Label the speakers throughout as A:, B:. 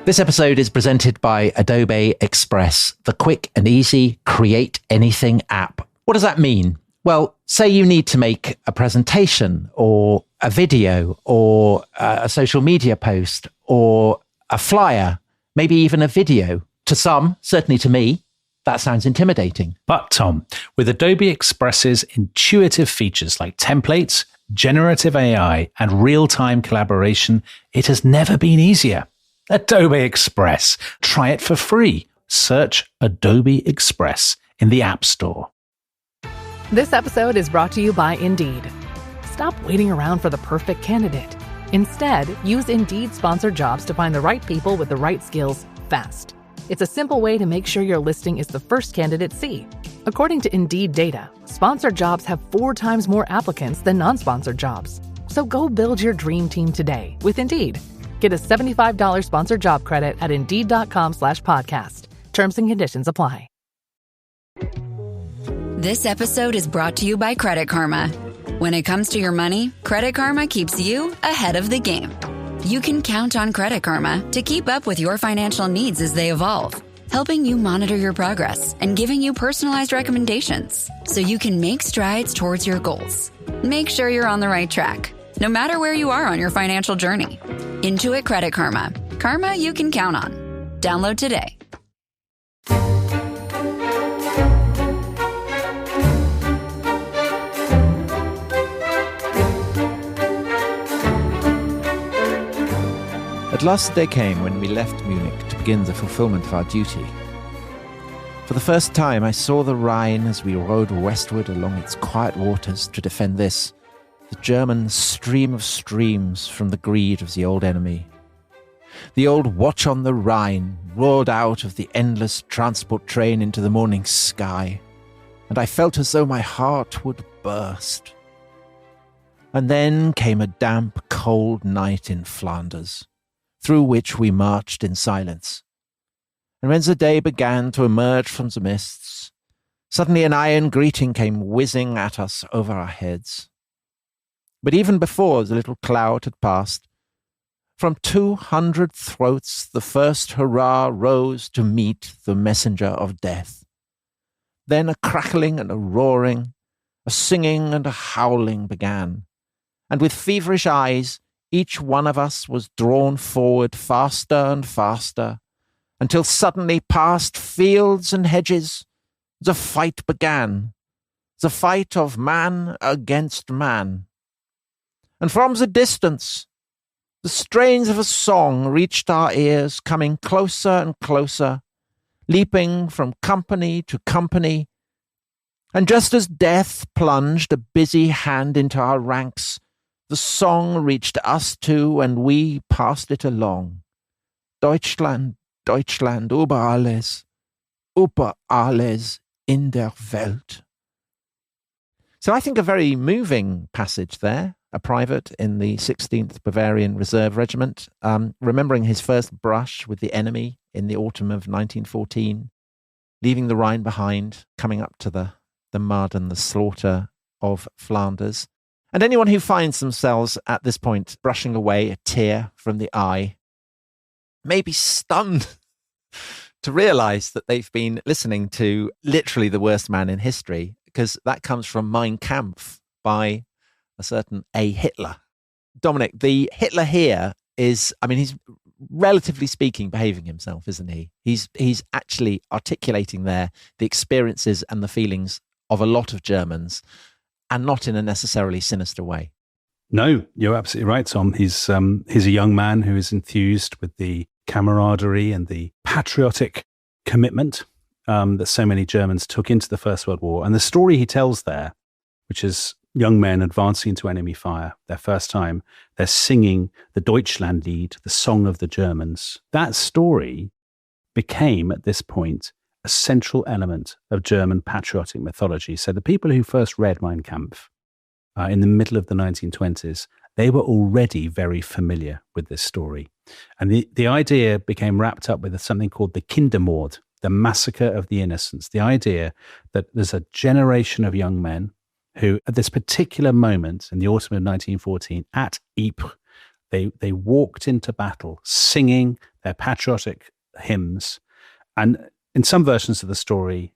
A: This episode is presented by Adobe Express, the quick and easy create anything app. What does that mean? Well, say you need to make a presentation or a video or a social media post or a flyer, maybe even a video. To some, certainly to me, that sounds intimidating.
B: But Tom, with Adobe Express's intuitive features like templates, generative AI, and real-time collaboration, it has never been easier. Adobe Express. Try it for free. Search Adobe Express in the App Store.
C: This episode is brought to you by Indeed. Stop waiting around for the perfect candidate. Instead, use Indeed sponsored jobs to find the right people with the right skills fast. It's a simple way to make sure your listing is the first candidates see. According to Indeed data, sponsored jobs have 4 times more applicants than non-sponsored jobs. So go build your dream team today with Indeed. Get a $75 sponsored job credit at Indeed.com/podcast. Terms and conditions apply.
D: This episode is brought to you by Credit Karma. When it comes to your money, Credit Karma keeps you ahead of the game. You can count on Credit Karma to keep up with your financial needs as they evolve, helping you monitor your progress and giving you personalized recommendations so you can make strides towards your goals. Make sure you're on the right track, no matter where you are on your financial journey. Intuit Credit Karma. Karma you can count on. Download today.
A: At last the day came when we left Munich to begin the fulfillment of our duty. For the first time, I saw the Rhine as we rowed westward along its quiet waters to defend this, the German stream of streams from the greed of the old enemy. The old watch on the Rhine roared out of the endless transport train into the morning sky, and I felt as though my heart would burst. And then came a damp, cold night in Flanders, through which we marched in silence. And when the day began to emerge from the mists, suddenly an iron greeting came whizzing at us over our heads. But even before the little cloud had passed, from 200 throats the first hurrah rose to meet the messenger of death. Then a crackling and a roaring, a singing and a howling began, and with feverish eyes each one of us was drawn forward faster and faster, until suddenly past fields and hedges the fight began, the fight of man against man. And from the distance, the strains of a song reached our ears, coming closer and closer, leaping from company to company. And just as death plunged a busy hand into our ranks, the song reached us too, and we passed it along. Deutschland, Deutschland, über alles in der Welt. So I think a very moving passage there. A private in the 16th Bavarian Reserve Regiment, remembering his first brush with the enemy in the autumn of 1914, leaving the Rhine behind, coming up to the mud and the slaughter of Flanders. And anyone who finds themselves at this point brushing away a tear from the eye may be stunned to realize that they've been listening to literally the worst man in history, because that comes from Mein Kampf by a certain A. Hitler. Dominic, the Hitler here is, he's relatively speaking behaving himself, isn't he? He's actually articulating there the experiences and the feelings of a lot of Germans, and not in a necessarily sinister way.
B: No, you're absolutely right, Tom. He's a young man who is enthused with the camaraderie and the patriotic commitment that so many Germans took into the First World War. And the story he tells there, which is young men advancing into enemy fire, their first time, they're singing the Deutschlandlied, the song of the Germans. That story became, at this point, a central element of German patriotic mythology. So the people who first read Mein Kampf in the middle of the 1920s, they were already very familiar with this story. And the idea became wrapped up with something called the Kindermord, the Massacre of the Innocents, the idea that there's a generation of young men who, at this particular moment in the autumn of 1914, at Ypres, They walked into battle singing their patriotic hymns. And in some versions of the story,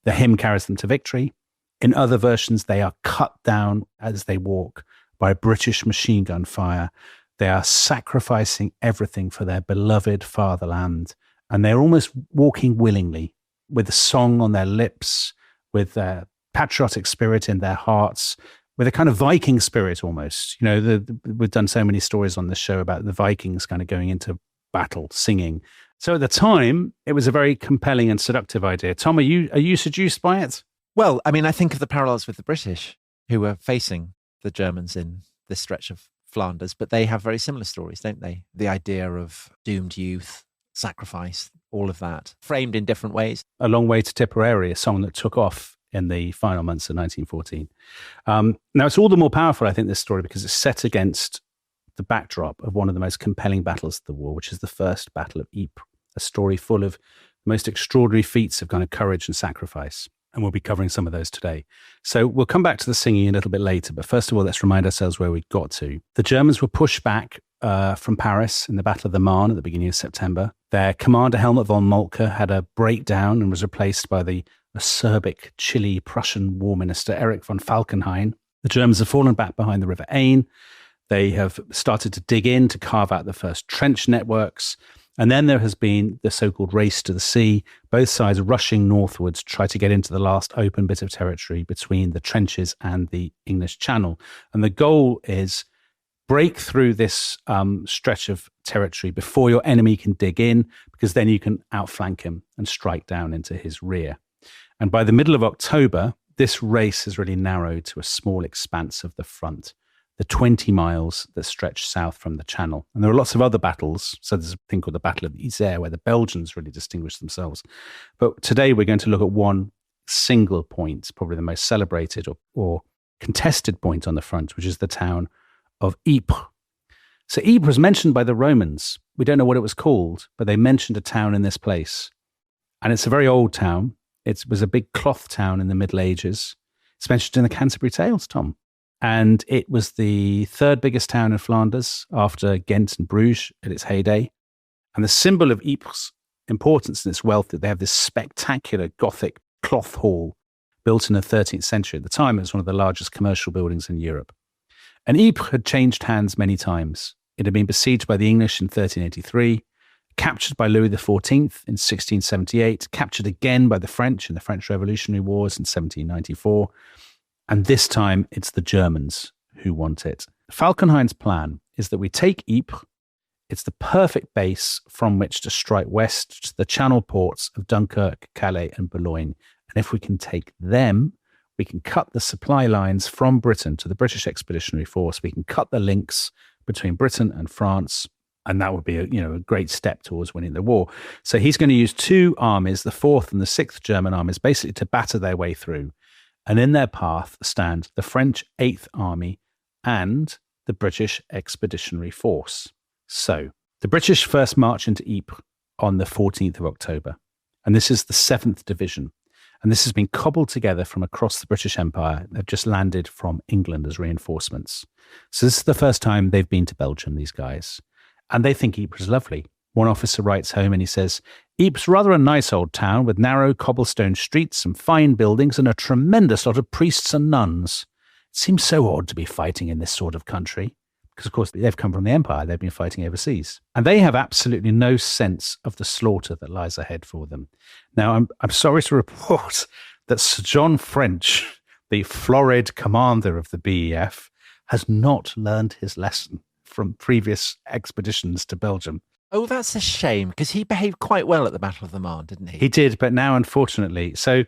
B: the hymn carries them to victory. In other versions, they are cut down as they walk by British machine gun fire. They are sacrificing everything for their beloved fatherland. And they're almost walking willingly with a song on their lips, with their patriotic spirit in their hearts, with a kind of Viking spirit almost. We've done so many stories on this show about the Vikings kind of going into battle, singing. So at the time, it was a very compelling and seductive idea. Tom, are you seduced by it?
A: Well, I mean, I think of the parallels with the British who were facing the Germans in this stretch of Flanders, but they have very similar stories, don't they? The idea of doomed youth, sacrifice, all of that, framed in different ways.
B: A Long Way to Tipperary, a song that took off in the final months of 1914. Now, it's all the more powerful, I think, this story, because it's set against the backdrop of one of the most compelling battles of the war, which is the First Battle of Ypres, a story full of the most extraordinary feats of kind of courage and sacrifice. And we'll be covering some of those today. So we'll come back to the singing a little bit later. But first of all, let's remind ourselves where we got to. The Germans were pushed back from Paris in the Battle of the Marne at the beginning of September. Their commander, Helmut von Moltke, had a breakdown and was replaced by the acerbic, chilly Prussian War Minister, Erich von Falkenhayn. The Germans have fallen back behind the River Aisne. They have started to dig in to carve out the first trench networks. And then there has been the so-called race to the sea, both sides rushing northwards to try to get into the last open bit of territory between the trenches and the English Channel. And the goal is break through this stretch of territory before your enemy can dig in, because then you can outflank him and strike down into his rear. And by the middle of October, this race has really narrowed to a small expanse of the front, the 20 miles that stretch south from the Channel. And there are lots of other battles. So there's a thing called the Battle of Ypres, where the Belgians really distinguished themselves. But today we're going to look at one single point, probably the most celebrated or contested point on the front, which is the town of Ypres. So Ypres was mentioned by the Romans. We don't know what it was called, but they mentioned a town in this place. And it's a very old town. It was a big cloth town in the Middle Ages. It's mentioned in the Canterbury Tales, Tom. And it was the third biggest town in Flanders after Ghent and Bruges at its heyday. And the symbol of Ypres' importance and its wealth, that they have this spectacular Gothic cloth hall built in the 13th century. At the time, it was one of the largest commercial buildings in Europe. And Ypres had changed hands many times. It had been besieged by the English in 1383, captured by Louis XIV in 1678, captured again by the French in the French Revolutionary Wars in 1794. And this time, it's the Germans who want it. Falkenhayn's plan is that we take Ypres. It's the perfect base from which to strike west to the channel ports of Dunkirk, Calais, and Boulogne. And if we can take them, we can cut the supply lines from Britain to the British Expeditionary Force. We can cut the links between Britain and France. And that would be a great step towards winning the war. So he's going to use two armies, the 4th and the 6th German armies, basically to batter their way through. And in their path stand the French 8th Army and the British Expeditionary Force. So the British first march into Ypres on the 14th of October. And this is the 7th Division. And this has been cobbled together from across the British Empire. They've just landed from England as reinforcements. So this is the first time they've been to Belgium, these guys. And they think Ypres is lovely. One officer writes home and he says, Ypres, rather a nice old town with narrow cobblestone streets, some fine buildings, and a tremendous lot of priests and nuns. It seems so odd to be fighting in this sort of country. Because, of course, they've come from the Empire. They've been fighting overseas. And they have absolutely no sense of the slaughter that lies ahead for them. Now, I'm sorry to report that Sir John French, the florid commander of the BEF, has not learned his lesson from previous expeditions to Belgium.
A: Oh, that's a shame, because he behaved quite well at the Battle of the Marne, didn't he?
B: He did, but now, unfortunately. So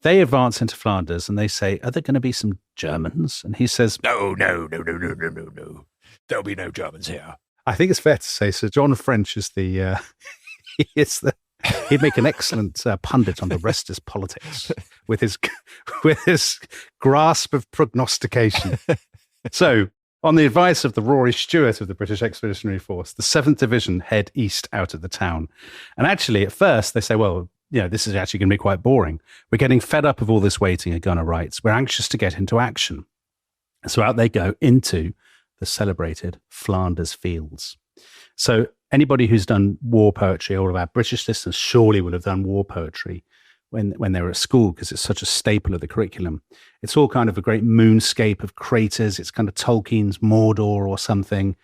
B: they advance into Flanders and they say, are there going to be some Germans? And he says,
A: No. There'll be no Germans here.
B: I think it's fair to say Sir John French is he'd make an excellent pundit on the rest is politics with his grasp of prognostication. So, on the advice of the Rory Stewart of the British Expeditionary Force, the 7th Division head east out of the town. And actually, at first, they say, well, this is actually going to be quite boring. We're getting fed up of all this waiting, a gunner writes. We're anxious to get into action. So out they go into the celebrated Flanders Fields. So anybody who's done war poetry, all of our British listeners surely will have done war poetry when they were at school, because it's such a staple of the curriculum. It's all kind of a great moonscape of craters. It's kind of Tolkien's Mordor or something.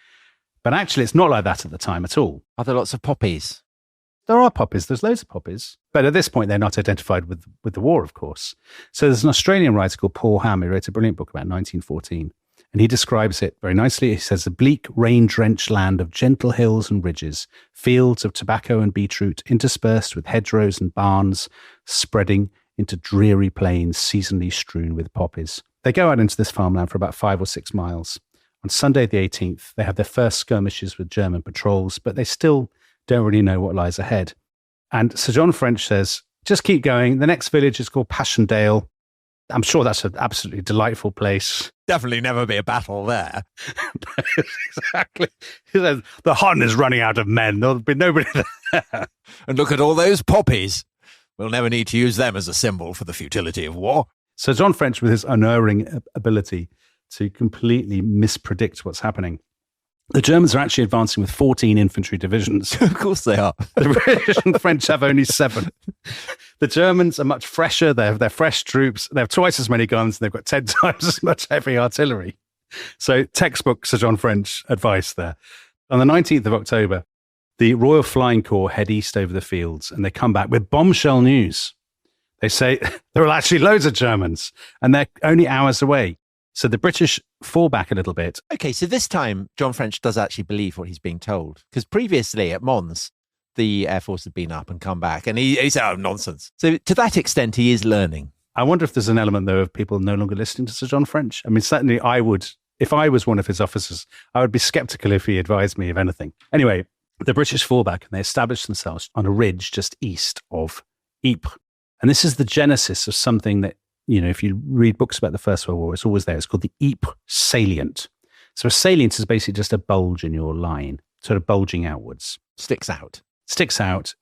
B: But actually, it's not like that at the time at all.
A: Are there lots of poppies?
B: There are poppies. There's loads of poppies. But at this point, they're not identified with the war, of course. So there's an Australian writer called Paul Hamm who wrote a brilliant book about 1914. And he describes it very nicely. He says, "A bleak, rain-drenched land of gentle hills and ridges, fields of tobacco and beetroot, interspersed with hedgerows and barns, spreading into dreary plains seasonally strewn with poppies." They go out into this farmland for about 5 or 6 miles. On Sunday the 18th, they have their first skirmishes with German patrols, but they still don't really know what lies ahead. And Sir John French says, just keep going. The next village is called Passchendaele. I'm sure that's an absolutely delightful place.
A: Definitely never be a battle there.
B: Exactly. He says, the Hun is running out of men. There'll be nobody there.
A: And look at all those poppies. We'll never need to use them as a symbol for the futility of war.
B: So John French, with his unerring ability to completely mispredict what's happening. The Germans are actually advancing with 14 infantry divisions.
A: Of course they are.
B: The British and French have only 7. The Germans are much fresher. They're fresh troops. They have twice as many guns. And they've got 10 times as much heavy artillery. So textbook Sir John French advice there. On the 19th of October, the Royal Flying Corps head east over the fields and they come back with bombshell news. They say there are actually loads of Germans and they're only hours away. So the British fall back a little bit.
A: Okay, so this time John French does actually believe what he's being told. Because previously at Mons, the Air Force had been up and come back. And he said, oh, nonsense. So to that extent, he is learning.
B: I wonder if there's an element, though, of people no longer listening to Sir John French. I mean, certainly I would, if I was one of his officers, I would be sceptical if he advised me of anything. Anyway, the British fall back and they establish themselves on a ridge just east of Ypres. And this is the genesis of something that, you know, if you read books about the First World War, it's always there. It's called the Ypres salient. So a salient is basically just a bulge in your line, sort of bulging outwards.
A: Sticks out.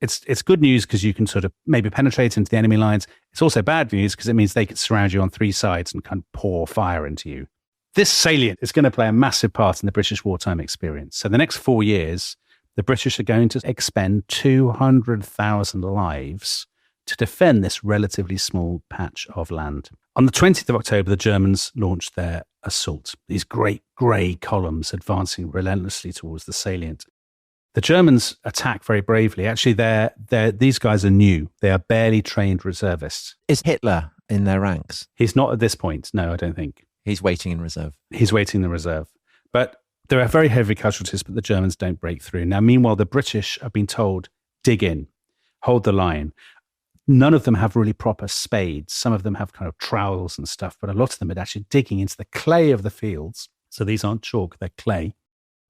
B: It's good news because you can sort of maybe penetrate into the enemy lines. It's also bad news because it means they could surround you on 3 sides and kind of pour fire into you. This salient is going to play a massive part in the British wartime experience. So the next 4 years, the British are going to expend 200,000 lives to defend this relatively small patch of land. On the 20th of October, the Germans launched their assault, these great grey columns advancing relentlessly towards the salient. The Germans attack very bravely. Actually, these guys are new. They are barely trained reservists.
A: Is Hitler in their ranks?
B: He's not at this point. No, I don't think.
A: He's waiting in reserve.
B: He's waiting in the reserve. But there are very heavy casualties, but the Germans don't break through. Now, meanwhile, the British have been told, dig in, hold the line. None of them have really proper spades. Some of them have kind of trowels and stuff, but a lot of them are actually digging into the clay of the fields. So these aren't chalk, they're clay.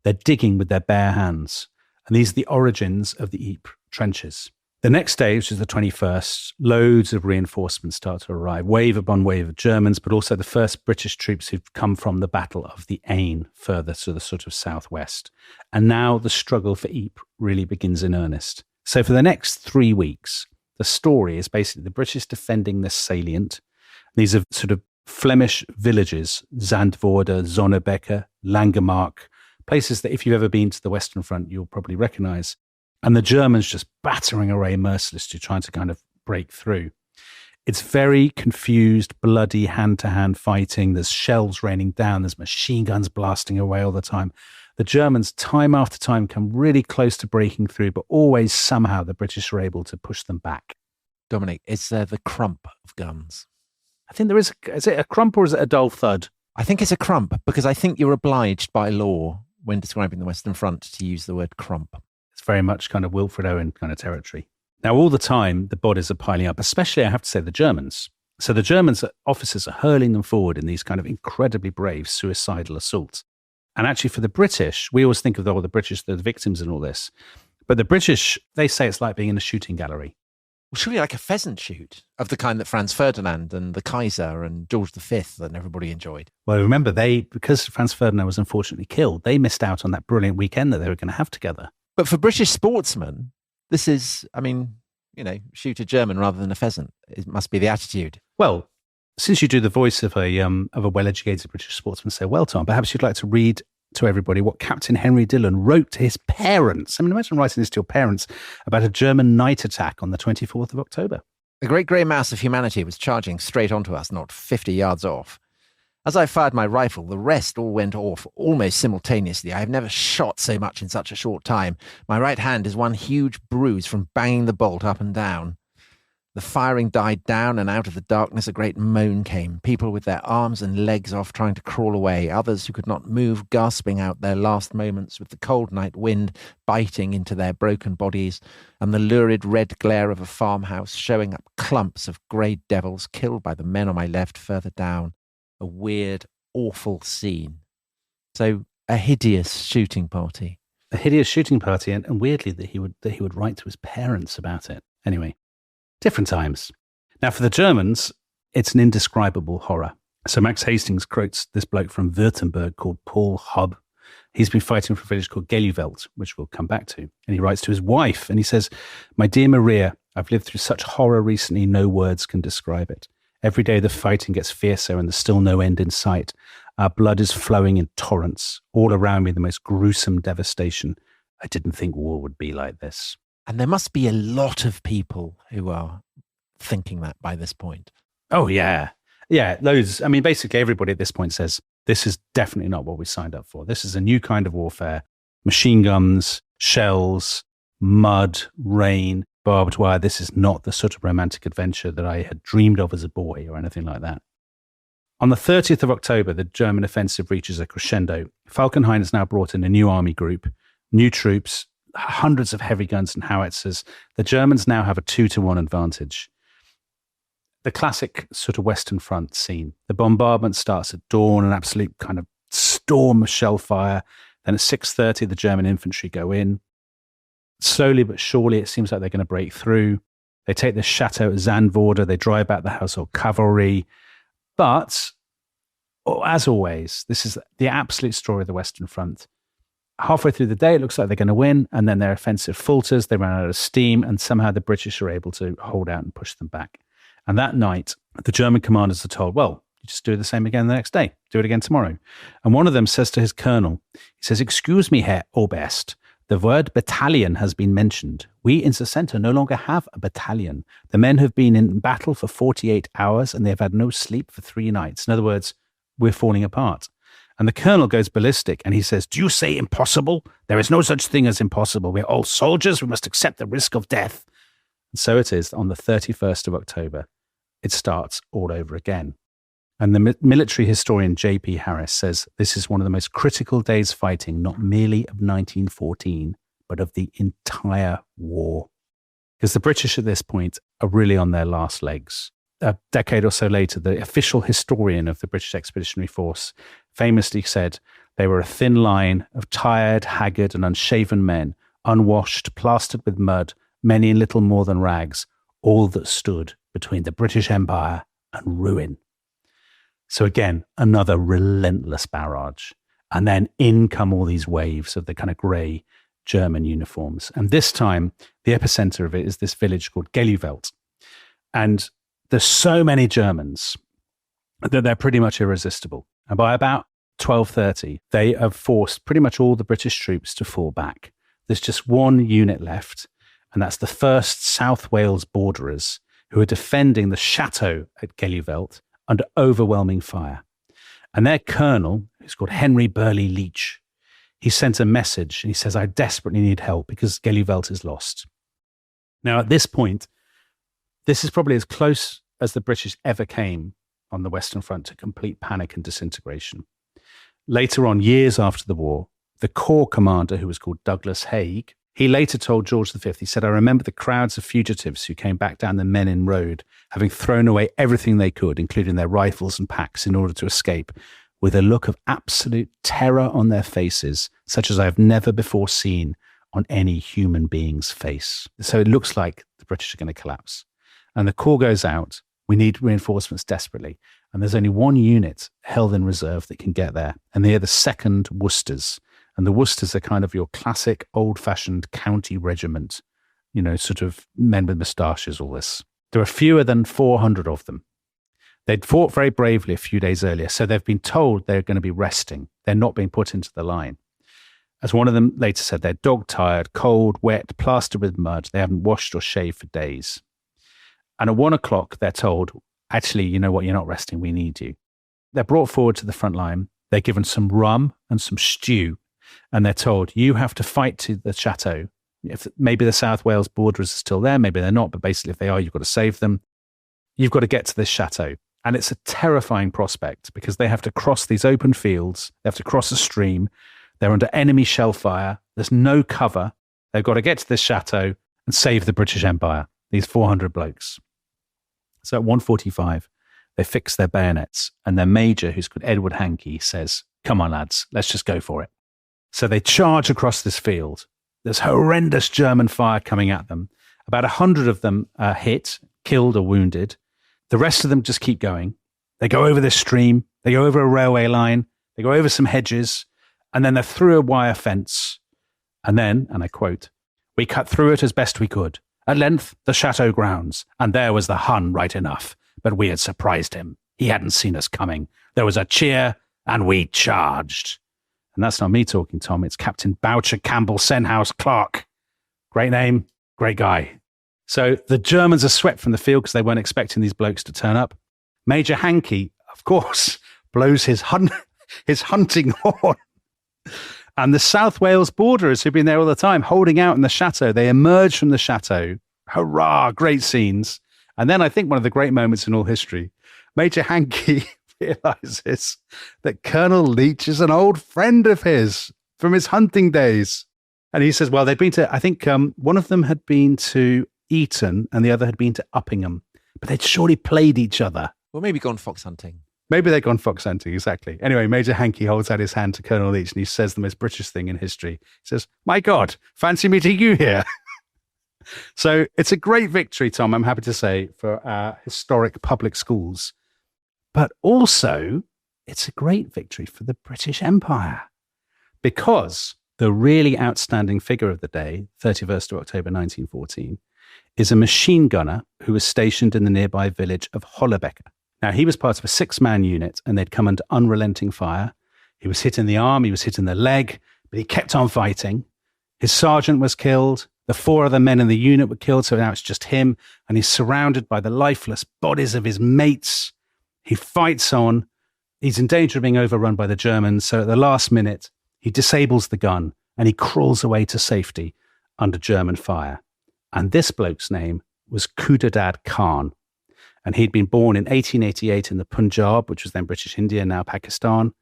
B: They're digging with their bare hands. And these are the origins of the Ypres trenches. The next day, which is the 21st, loads of reinforcements start to arrive, wave upon wave of Germans, but also the first British troops who've come from the Battle of the Aisne, further to the sort of southwest. And now the struggle for Ypres really begins in earnest. So for the next 3 weeks, the story is basically the British defending this salient. These are sort of Flemish villages, Zandvoorde, Zonnebeke, Langemark, places that if you've ever been to the Western Front, you'll probably recognize. And the Germans just battering away mercilessly, trying to kind of break through. It's very confused, bloody hand-to-hand fighting. There's shells raining down. There's machine guns blasting away all the time. The Germans, time after time, come really close to breaking through, but always somehow the British are able to push them back.
A: Dominic, it's the crump of guns.
B: I think there is it a crump or is it a dull thud?
A: I think it's a crump because I think you're obliged by law when describing the Western Front to use the word crump.
B: It's very much kind of Wilfred Owen kind of territory. Now, all the time, the bodies are piling up, especially, I have to say, the Germans. So the Germans officers are hurling them forward in these kind of incredibly brave suicidal assaults. And actually, for the British, we always think of the British, the victims in all this. But the British, they say it's like being in a shooting gallery.
A: Well, surely like a pheasant shoot of the kind that Franz Ferdinand and the Kaiser and George V and everybody enjoyed.
B: Well, remember, because Franz Ferdinand was unfortunately killed, they missed out on that brilliant weekend that they were going to have together.
A: But for British sportsmen, this is, I mean, you know, shoot a German rather than a pheasant. It must be the attitude.
B: Well, since you do the voice of a well-educated British sportsman so well, Tom, perhaps you'd like to read to everybody what Captain Henry Dillon wrote to his parents. I mean, imagine writing this to your parents about a German night attack on the 24th of October.
A: The great grey mass of humanity was charging straight onto us, not 50 yards off. As I fired my rifle, the rest all went off almost simultaneously. I have never shot so much in such a short time. My right hand is one huge bruise from banging the bolt up and down. The firing died down, and out of the darkness a great moan came. People with their arms and legs off trying to crawl away, others who could not move gasping out their last moments with the cold night wind biting into their broken bodies, and the lurid red glare of a farmhouse showing up clumps of grey devils killed by the men on my left further down. A weird, awful scene. So, a hideous shooting party.
B: A hideous shooting party, and weirdly that he would write to his parents about it. Anyway. Different times. Now, for the Germans, it's an indescribable horror. So Max Hastings quotes this bloke from Württemberg called Paul Hubb. He's been fighting for a village called Geluvelt, which we'll come back to. And he writes to his wife, and he says, "My dear Maria, I've lived through such horror recently, no words can describe it. Every day the fighting gets fiercer and there's still no end in sight. Our blood is flowing in torrents. All around me, the most gruesome devastation. I didn't think war would be like this."
A: And there must be a lot of people who are thinking that by this point.
B: Oh, yeah. Yeah, loads. I mean, basically everybody at this point says, this is definitely not what we signed up for. This is a new kind of warfare. Machine guns, shells, mud, rain, barbed wire. This is not the sort of romantic adventure that I had dreamed of as a boy or anything like that. On the 30th of October, the German offensive reaches a crescendo. Falkenhayn has now brought in a new army group, new troops, hundreds of heavy guns and howitzers. The Germans now have a 2-1 advantage. The classic sort of Western Front scene. The bombardment starts at dawn, an absolute kind of storm of shell fire. Then at 6:30, the German infantry go in. Slowly but surely, it seems like they're going to break through. They take the chateau at Zandvoorde. They drive back the household cavalry. But, as always, this is the absolute story of the Western Front. Halfway through the day, it looks like they're going to win, and then their offensive falters, they run out of steam, and somehow the British are able to hold out and push them back. And that night, the German commanders are told, well, you just do the same again the next day. Do it again tomorrow. And one of them says to his colonel, he says, "Excuse me, Herr Oberst, the word battalion has been mentioned. We in the center no longer have a battalion. The men have been in battle for 48 hours, and they have had no sleep for 3 nights. In other words, we're falling apart." And the colonel goes ballistic and he says, "Do you say impossible? There is no such thing as impossible. We're all soldiers. We must accept the risk of death." And so it is on the 31st of October. It starts all over again. And the military historian J.P. Harris says this is one of the most critical days fighting, not merely of 1914, but of the entire war. Because the British at this point are really on their last legs. A decade or so later, the official historian of the British Expeditionary Force famously said they were a thin line of tired, haggard and unshaven men, unwashed, plastered with mud, many in little more than rags, all that stood between the British Empire and ruin. So again, another relentless barrage. And then in come all these waves of the kind of grey German uniforms. And this time, the epicenter of it is this village called Geluvelt. And there's so many Germans that they're pretty much irresistible. And by about 12:30, they have forced pretty much all the British troops to fall back. There's just one unit left, and that's the 1st South Wales Borderers, who are defending the chateau at Geluvelt under overwhelming fire. And their colonel, who's called Henry Burley Leach, he sent a message and he says, "I desperately need help because Geluvelt is lost." Now, at this point, this is probably as close as the British ever came on the Western Front to complete panic and disintegration. Later on, years after the war, the Corps commander, who was called Douglas Haig, he later told George V, he said, "I remember the crowds of fugitives who came back down the Menin Road, having thrown away everything they could, including their rifles and packs, in order to escape, with a look of absolute terror on their faces, such as I have never before seen on any human being's face." So it looks like the British are going to collapse. And the Corps goes out. We need reinforcements desperately. And there's only one unit held in reserve that can get there. And they are the 2nd Worcesters. And the Worcesters are kind of your classic old-fashioned county regiment, you know, sort of men with moustaches, all this. There are fewer than 400 of them. They'd fought very bravely a few days earlier, so they've been told they're going to be resting. They're not being put into the line. As one of them later said, they're dog-tired, cold, wet, plastered with mud. They haven't washed or shaved for days. And at 1 o'clock, they're told, actually, you know what, you're not resting, we need you. They're brought forward to the front line. They're given some rum and some stew, and they're told, you have to fight to the chateau. If maybe the South Wales borders are still there, maybe they're not, but basically if they are, you've got to save them. You've got to get to this chateau. And it's a terrifying prospect because they have to cross these open fields. They have to cross a stream. They're under enemy shell fire. There's no cover. They've got to get to this chateau and save the British Empire, these 400 blokes. So at 1:45, they fix their bayonets, and their major, who's called Edward Hankey, says, come on, lads, let's just go for it. So they charge across this field. There's horrendous German fire coming at them. About 100 of them are hit, killed or wounded. The rest of them just keep going. They go over this stream. They go over a railway line. They go over some hedges. And then they're through a wire fence. And then, and I quote, we cut through it as best we could. At length, the chateau grounds. And there was the Hun right enough. But we had surprised him. He hadn't seen us coming. There was a cheer, and we charged. And that's not me talking, Tom. It's Captain Boucher Campbell Senhouse Clark. Great name, great guy. So the Germans are swept from the field because they weren't expecting these blokes to turn up. Major Hankey, of course, blows his hunting horn. And the South Wales borderers who've been there all the time, holding out in the chateau, they emerge from the chateau. Hurrah, great scenes. And then I think one of the great moments in all history, Major Hankey realizes that Colonel Leach is an old friend of his from his hunting days. And he says, well, they'd been to, I think one of them had been to Eton and the other had been to Uppingham, but they'd surely played each other.
A: Well, maybe gone fox hunting.
B: Maybe they'd gone fox hunting, exactly. Anyway, Major Hankey holds out his hand to Colonel Leach and he says the most British thing in history. He says, my God, fancy meeting you here. So it's a great victory, Tom, I'm happy to say, for our historic public schools. But also, it's a great victory for the British Empire because the really outstanding figure of the day, 31st of October 1914, is a machine gunner who was stationed in the nearby village of Hollebeke. Now, he was part of a 6-man unit and they'd come under unrelenting fire. He was hit in the arm, he was hit in the leg, but he kept on fighting. His sergeant was killed. The 4 other men in the unit were killed, so now it's just him. And he's surrounded by the lifeless bodies of his mates. He fights on. He's in danger of being overrun by the Germans. So at the last minute, he disables the gun and he crawls away to safety under German fire. And this bloke's name was Khudadad Khan. And he'd been born in 1888 in the Punjab, which was then British India, now Pakistan.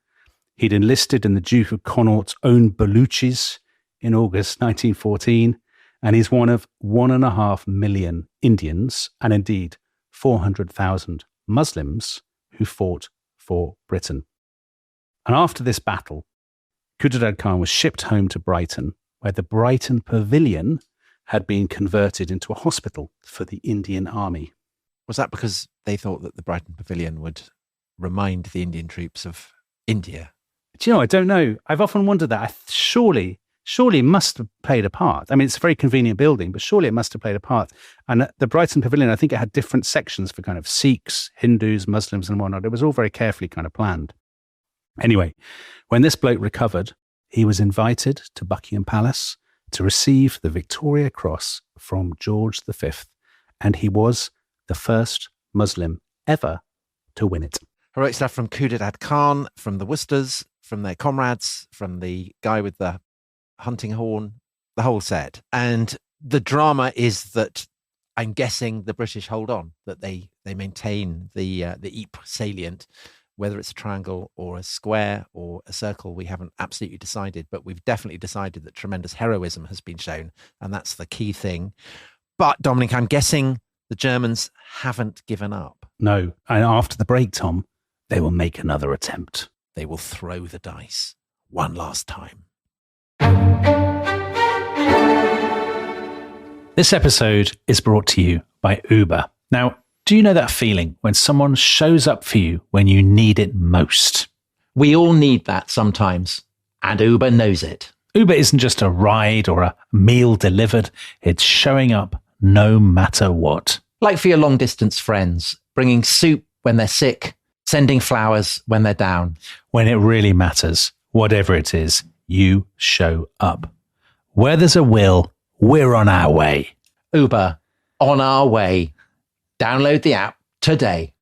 B: He'd enlisted in the Duke of Connaught's own Baluchis in August 1914. And he's one of 1.5 million Indians, and indeed 400,000 Muslims who fought for Britain. And after this battle, Khudadad Khan was shipped home to Brighton, where the Brighton Pavilion had been converted into a hospital for the Indian Army.
A: Was that because they thought that the Brighton Pavilion would remind the Indian troops of India?
B: Do you know, I don't know. I've often wondered that. Surely must have played a part. I mean, it's a very convenient building, but surely it must have played a part. And the Brighton Pavilion, I think it had different sections for kind of Sikhs, Hindus, Muslims and whatnot. It was all very carefully kind of planned. Anyway, when this bloke recovered, he was invited to Buckingham Palace to receive the Victoria Cross from George V, and he was the first Muslim ever to win it.
A: Heroic stuff from Khudadad Khan, from the Worcesters, from their comrades, from the guy with the hunting horn, the whole set. And the drama is that I'm guessing the British hold on, that they maintain the Ypres salient, whether it's a triangle or a square or a circle, we haven't absolutely decided, but we've definitely decided that tremendous heroism has been shown, and that's the key thing. But, Dominic, I'm guessing the Germans haven't given up.
B: No, and after the break, Tom, they will make another attempt.
A: They will throw the dice one last time.
B: This episode is brought to you by Uber. Now, do you know that feeling when someone shows up for you when you need it most?
A: We all need that sometimes, and Uber knows it.
B: Uber isn't just a ride or a meal delivered. It's showing up no matter what.
A: Like for your long-distance friends, bringing soup, when they're sick, sending flowers when they're down.
B: When it really matters, whatever it is, you show up. Where there's a will, we're on our way.
A: Uber, on our way. Download the app today.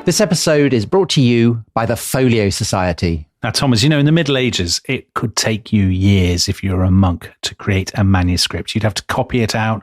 A: This episode is brought to you by the Folio Society.
B: Now, Thomas, you know, in the Middle Ages, it could take you years if you were a monk to create a manuscript. You'd have to copy it out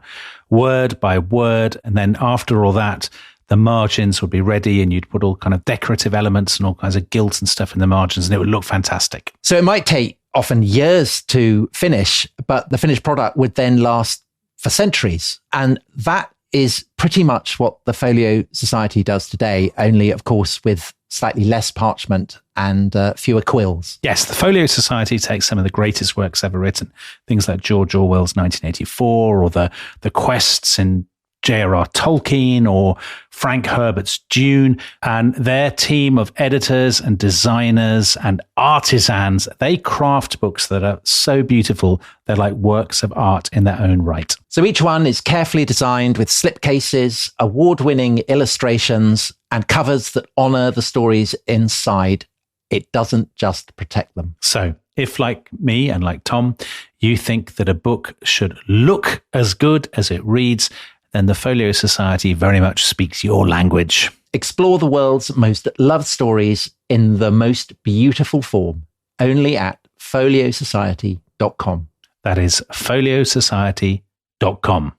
B: word by word. And then after all that, the margins would be ready and you'd put all kind of decorative elements and all kinds of gilt and stuff in the margins and it would look fantastic.
A: So it might take often years to finish, but the finished product would then last for centuries. And that is pretty much what the Folio Society does today, only, of course, with slightly less parchment and fewer quills.
B: Yes, the Folio Society takes some of the greatest works ever written, things like George Orwell's 1984 or the quests in J.R.R. Tolkien or Frank Herbert's Dune, and their team of editors and designers and artisans, they craft books that are so beautiful, they're like works of art in their own right.
A: So each one is carefully designed with slipcases, award-winning illustrations, and covers that honour the stories inside. It doesn't just protect them.
B: So if, like me and like Tom, you think that a book should look as good as it reads, then the Folio Society very much speaks your language.
A: Explore the world's most loved stories in the most beautiful form, only at foliosociety.com.
B: That is foliosociety.com.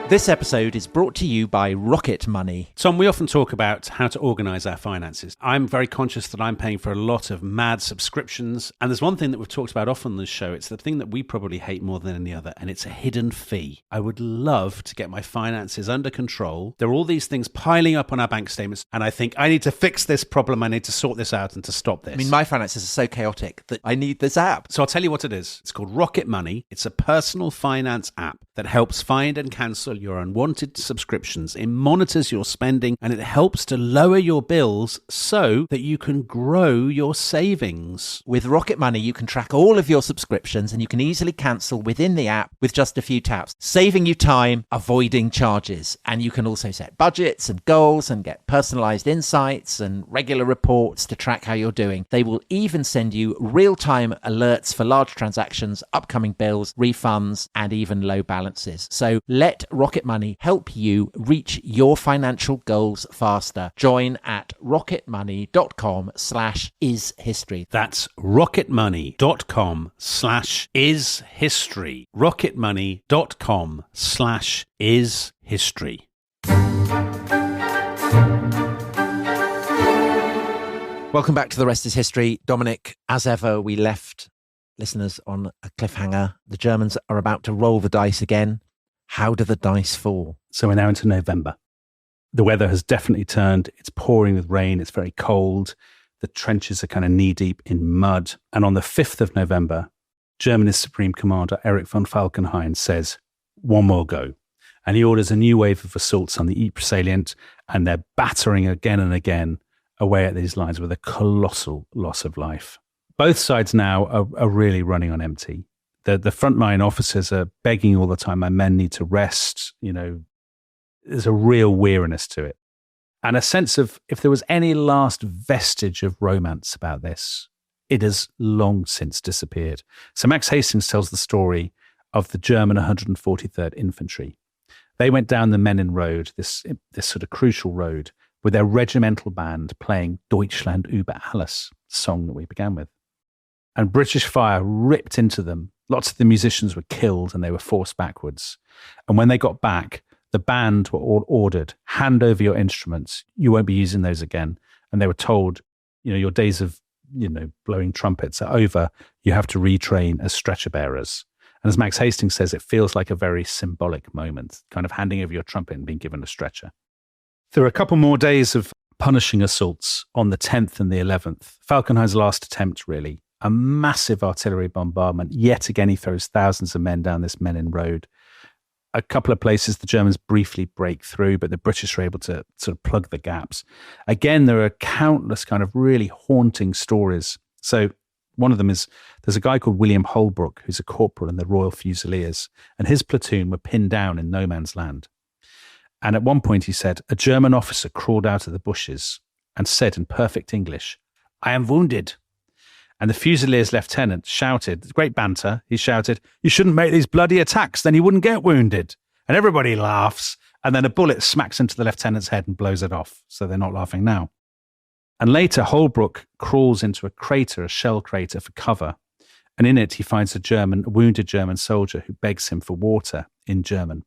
A: This episode is brought to you by Rocket Money.
E: Tom, we often talk about how to organise our finances. I'm very conscious that I'm paying for a lot of mad subscriptions. And there's one thing that we've talked about often on this show. It's the thing that we probably hate more than any other, and it's a hidden fee. I would love to get my finances under control. There are all these things piling up on our bank statements, and I think I need to fix this problem. I need to sort this out and to stop this.
A: I mean, my finances are so chaotic that I need this app.
E: So I'll tell you what it is. It's called Rocket Money. It's a personal finance app that helps find and cancel your unwanted subscriptions. It monitors your spending and it helps to lower your bills so that you can grow your savings.
A: With Rocket Money, you can track all of your subscriptions and you can easily cancel within the app with just a few taps, saving you time, avoiding charges. And you can also set budgets and goals and get personalized insights and regular reports to track how you're doing. They will even send you real-time alerts for large transactions, upcoming bills, refunds, and even low balances. So let Rocket Money help you reach your financial goals faster. Join at rocketmoney.com/ishistory.
E: That's rocketmoney.com/ishistory. rocketmoney.com/ishistory.
A: Welcome back to The Rest is History. Dominic, as ever, we left listeners on a cliffhanger. The Germans are about to roll the dice again. How do the dice fall?
B: So we're now into November. The weather has definitely turned. It's pouring with rain. It's very cold. The trenches are kind of knee-deep in mud. And on the 5th of November, Germany's Supreme Commander Erich von Falkenhayn says, one more go. And he orders a new wave of assaults on the Ypres salient, and they're battering again and again away at these lines with a colossal loss of life. Both sides now are really running on empty. The frontline officers are begging all the time, my men need to rest. You know, there's a real weariness to it. And a sense of, if there was any last vestige of romance about this, it has long since disappeared. So Max Hastings tells the story of the German 143rd Infantry. They went down the Menin Road, this sort of crucial road, with their regimental band playing Deutschland über alles, the song that we began with. And British fire ripped into them. Lots of the musicians were killed and they were forced backwards. And when they got back, the band were all ordered, hand over your instruments. You won't be using those again. And they were told, your days of, blowing trumpets are over. You have to retrain as stretcher bearers. And as Max Hastings says, it feels like a very symbolic moment, kind of handing over your trumpet and being given a stretcher. There are a couple more days of punishing assaults on the 10th and the 11th. Falkenhayn's last attempt, really. A massive artillery bombardment. Yet again, he throws thousands of men down this Menin Road. A couple of places the Germans briefly break through, but the British are able to sort of plug the gaps. Again, there are countless kind of really haunting stories. So One of them is, there's a guy called William Holbrook, who's a corporal in the Royal Fusiliers, and his platoon were pinned down in no man's land. And at one point he said, a German officer crawled out of the bushes and said in perfect English, "I am wounded." And the Fusiliers lieutenant shouted, great banter, he shouted, "You shouldn't make these bloody attacks, then you wouldn't get wounded." And everybody laughs, and then a bullet smacks into the lieutenant's head and blows it off. So they're not laughing now. And later, Holbrook crawls into a crater, a shell crater, for cover. And in it, he finds a wounded German soldier who begs him for water in German.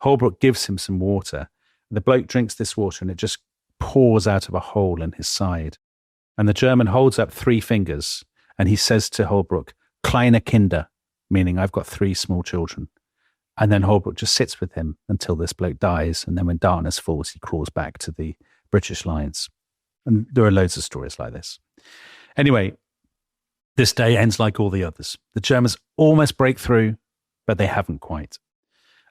B: Holbrook gives him some water. The bloke drinks this water, and it just pours out of a hole in his side. And the German holds up 3 fingers, and he says to Holbrook, "Kleine Kinder," meaning I've got 3 small children. And then Holbrook just sits with him until this bloke dies. And then when darkness falls, he crawls back to the British lines. And there are loads of stories like this. Anyway, this day ends like all the others. The Germans almost break through, but they haven't quite.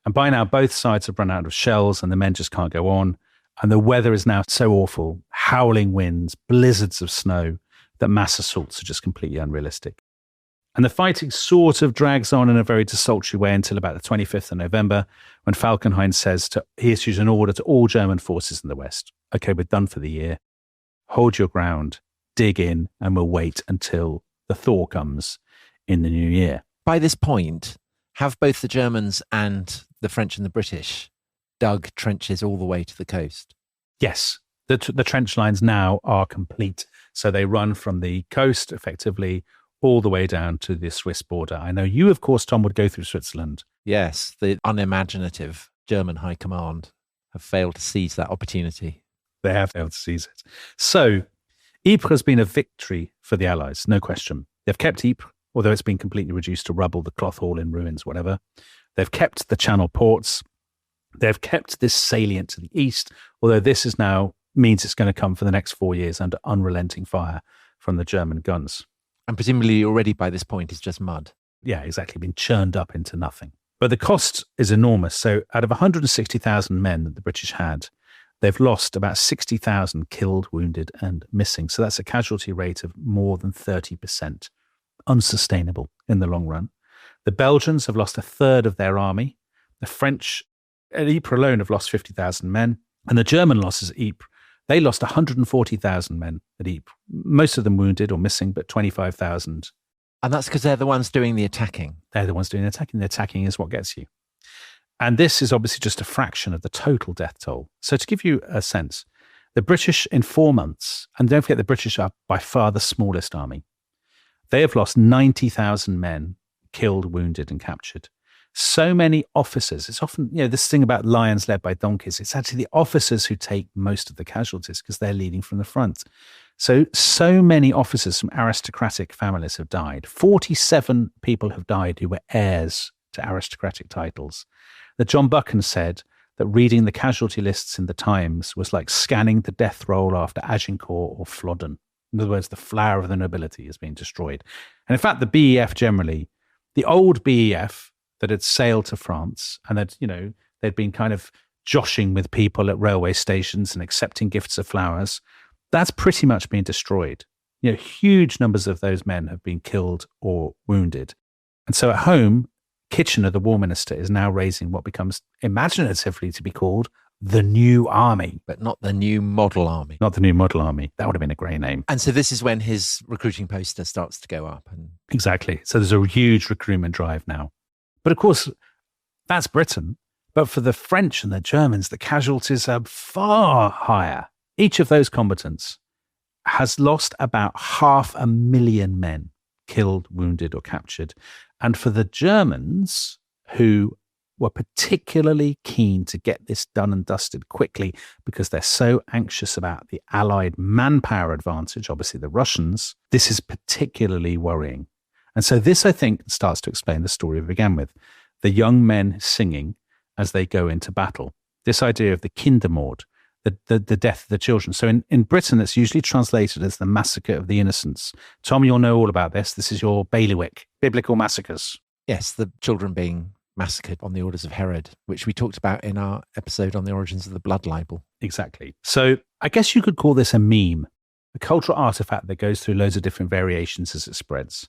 B: And by now, both sides have run out of shells and the men just can't go on. And the weather is now so awful, howling winds, blizzards of snow, that mass assaults are just completely unrealistic. And the fighting sort of drags on in a very desultory way until about the 25th of November, when Falkenhayn he issues an order to all German forces in the West. Okay, we're done for the year. Hold your ground, dig in, and we'll wait until the thaw comes in the new year.
A: By this point, have both the Germans and the French and the British dug trenches all the way to the coast?
B: Yes, the trench lines now are complete. So they run from the coast effectively all the way down to the Swiss border. I know you, of course, Tom, would go through Switzerland.
A: Yes, the unimaginative German high command have failed to seize that opportunity.
B: They have failed to seize it. So Ypres has been a victory for the Allies, no question. They've kept Ypres, although it's been completely reduced to rubble, the cloth hall in ruins, whatever. They've kept the Channel ports. They've kept this salient to the east, although this is now means it's going to come for the next 4 years under unrelenting fire from the German guns.
A: And presumably already by this point it's just mud.
B: Yeah, exactly. Been churned up into nothing. But the cost is enormous. So out of 160,000 men that the British had, they've lost about 60,000 killed, wounded and missing. So that's a casualty rate of more than 30%. Unsustainable in the long run. The Belgians have lost a third of their army. The French at Ypres alone have lost 50,000 men. And the German losses at Ypres, they lost 140,000 men at Ypres. Most of them wounded or missing, but 25,000.
A: And that's because they're the ones doing the attacking.
B: They're the ones doing the attacking. The attacking is what gets you. And this is obviously just a fraction of the total death toll. So to give you a sense, the British in 4 months, and don't forget the British are by far the smallest army, they have lost 90,000 men killed, wounded and captured. So many officers. It's often, this thing about lions led by donkeys. It's actually the officers who take most of the casualties because they're leading from the front. So many officers from aristocratic families have died. 47 people have died who were heirs to aristocratic titles. That John Buchan said that reading the casualty lists in the Times was like scanning the death roll after Agincourt or Flodden. In other words, the flower of the nobility is being destroyed. And in fact, the BEF generally, the old BEF that had sailed to France and that, they'd been kind of joshing with people at railway stations and accepting gifts of flowers, that's pretty much been destroyed. Huge numbers of those men have been killed or wounded. And so at home, Kitchener, the war minister, is now raising what becomes imaginatively to be called the new army.
A: But not the new model army.
B: Not the new model army. That would have been a great name.
A: And so this is when his recruiting poster starts to go up.
B: Exactly. So there's a huge recruitment drive now. But of course, that's Britain. But for the French and the Germans, the casualties are far higher. Each of those combatants has lost about 500,000 men killed, wounded or captured. And for the Germans, who were particularly keen to get this done and dusted quickly because they're so anxious about the Allied manpower advantage, obviously the Russians, this is particularly worrying. And so this, I think, starts to explain the story we began with. The young men singing as they go into battle. This idea of the Kindermord, the death of the children. So in Britain, it's usually translated as the Massacre of the Innocents. Tom, you'll know all about this. This is your bailiwick, biblical massacres.
A: Yes, the children being massacred on the orders of Herod, which we talked about in our episode on the origins of the blood libel.
B: Exactly. So I guess you could call this a meme. a cultural artifact that goes through loads of different variations as it spreads.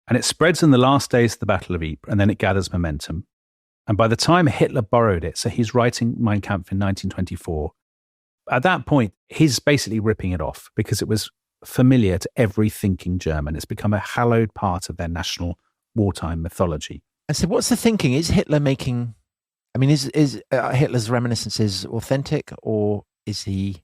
B: And it spreads in the last days of the Battle of Ypres, and then it gathers momentum. And by the time Hitler borrowed it, so he's writing Mein Kampf in 1924, at that point, he's basically ripping it off because it was familiar to every thinking German. It's become a hallowed part of their national wartime mythology.
A: And so what's the thinking? Is Hitler making... I mean, is Hitler's reminiscences authentic, or is he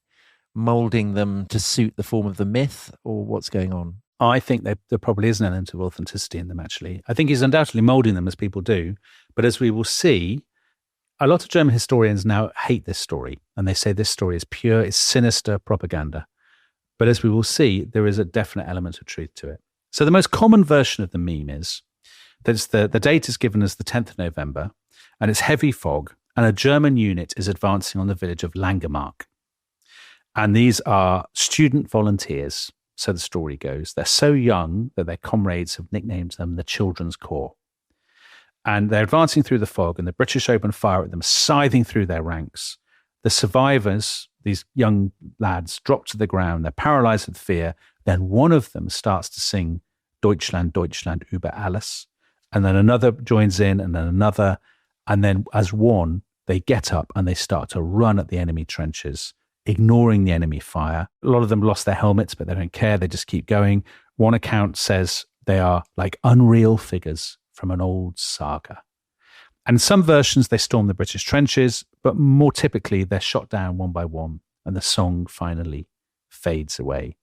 A: moulding them to suit the form of the myth, or what's going on?
B: I think there probably is an element of authenticity in them, actually. I think he's undoubtedly moulding them, as people do. But as we will see, a lot of German historians now hate this story, and they say this story is pure, it's sinister propaganda. But as we will see, there is a definite element of truth to it. So the most common version of the meme is that the date is given as the 10th of November, and it's heavy fog, and a German unit is advancing on the village of Langemark. And these are student volunteers, so the story goes. They're so young that their comrades have nicknamed them the Children's Corps. And they're advancing through the fog, and the British open fire at them, scything through their ranks. The survivors, these young lads, drop to the ground. They're paralyzed with fear. Then one of them starts to sing Deutschland, Deutschland über alles. And then another joins in, and then another. And then as one, they get up and they start to run at the enemy trenches, ignoring the enemy fire. A lot of them lost their helmets, but they don't care. They just keep going. One account says they are like unreal figures from an old saga. And in some versions, they storm the British trenches, but more typically, they're shot down one by one, and the song finally fades away.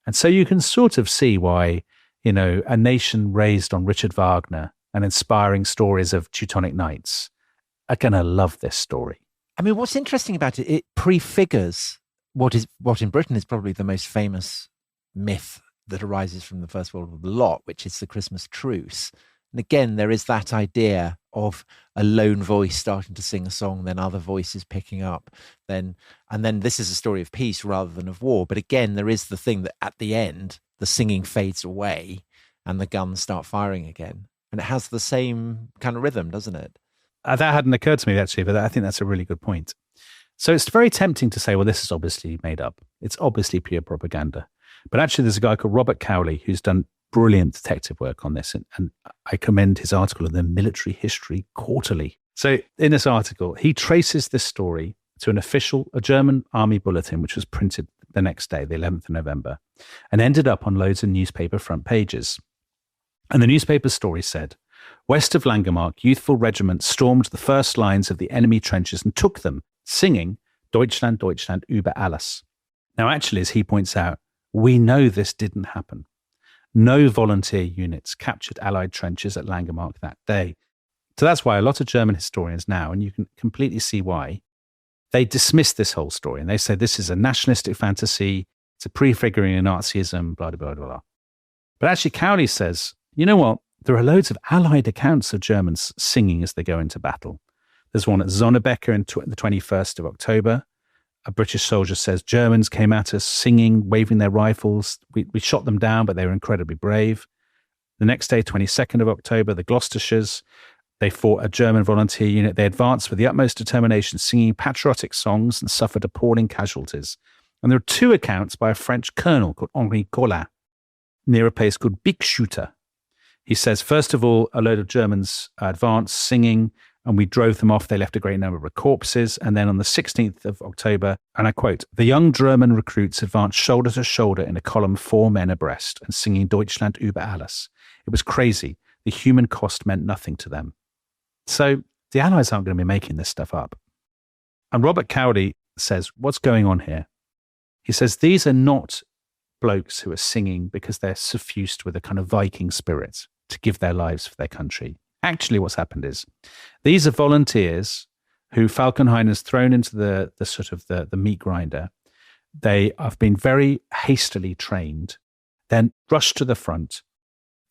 B: And so you can sort of see why, a nation raised on Richard Wagner and inspiring stories of Teutonic Knights are going to love this story.
A: I mean, what's interesting about it, it prefigures what in Britain is probably the most famous myth that arises from the First World War, the lot, which is the Christmas truce. And again, there is that idea of a lone voice starting to sing a song, then other voices picking up, and then this is a story of peace rather than of war. But again, there is the thing that at the end, the singing fades away and the guns start firing again. And it has the same kind of rhythm, doesn't it?
B: That hadn't occurred to me, actually, but I think that's a really good point. So it's very tempting to say, well, this is obviously made up. It's obviously pure propaganda. But actually, there's a guy called Robert Cowley who's done brilliant detective work on this. And I commend his article in the Military History Quarterly. So in this article, he traces this story to a German army bulletin, which was printed the next day, the 11th of November, and ended up on loads of newspaper front pages. And the newspaper story said, west of Langemark, youthful regiments stormed the first lines of the enemy trenches and took them, singing Deutschland, Deutschland über alles. Now, actually, as he points out, we know this didn't happen. No volunteer units captured Allied trenches at Langemark that day. So that's why a lot of German historians now, and you can completely see why, they dismiss this whole story and they say this is a nationalistic fantasy, it's a prefiguring of Nazism, blah, blah, blah, blah. But actually, Cowley says, you know what? There are loads of Allied accounts of Germans singing as they go into battle. There's one at Sonnebecker on the 21st of October. A British soldier says Germans came at us singing, waving their rifles. We shot them down, but they were incredibly brave. The next day, 22nd of October, the Gloucestershires, they fought a German volunteer unit. They advanced with the utmost determination, singing patriotic songs and suffered appalling casualties. And there are two accounts by a French colonel called Henri Collin near a place called Bixschooter. He says, first of all, a load of Germans advanced singing, and we drove them off. They left a great number of corpses. And then on the 16th of October, and I quote, the young German recruits advanced shoulder to shoulder in a column 4 men abreast and singing Deutschland über alles. It was crazy. The human cost meant nothing to them. So the Allies aren't going to be making this stuff up. And Robert Cowley says, what's going on here? He says, these are not blokes who are singing because they're suffused with a kind of Viking spirit to give their lives for their country. Actually, what's happened is these are volunteers who Falkenhayn has thrown into the meat grinder. They have been very hastily trained, then rushed to the front.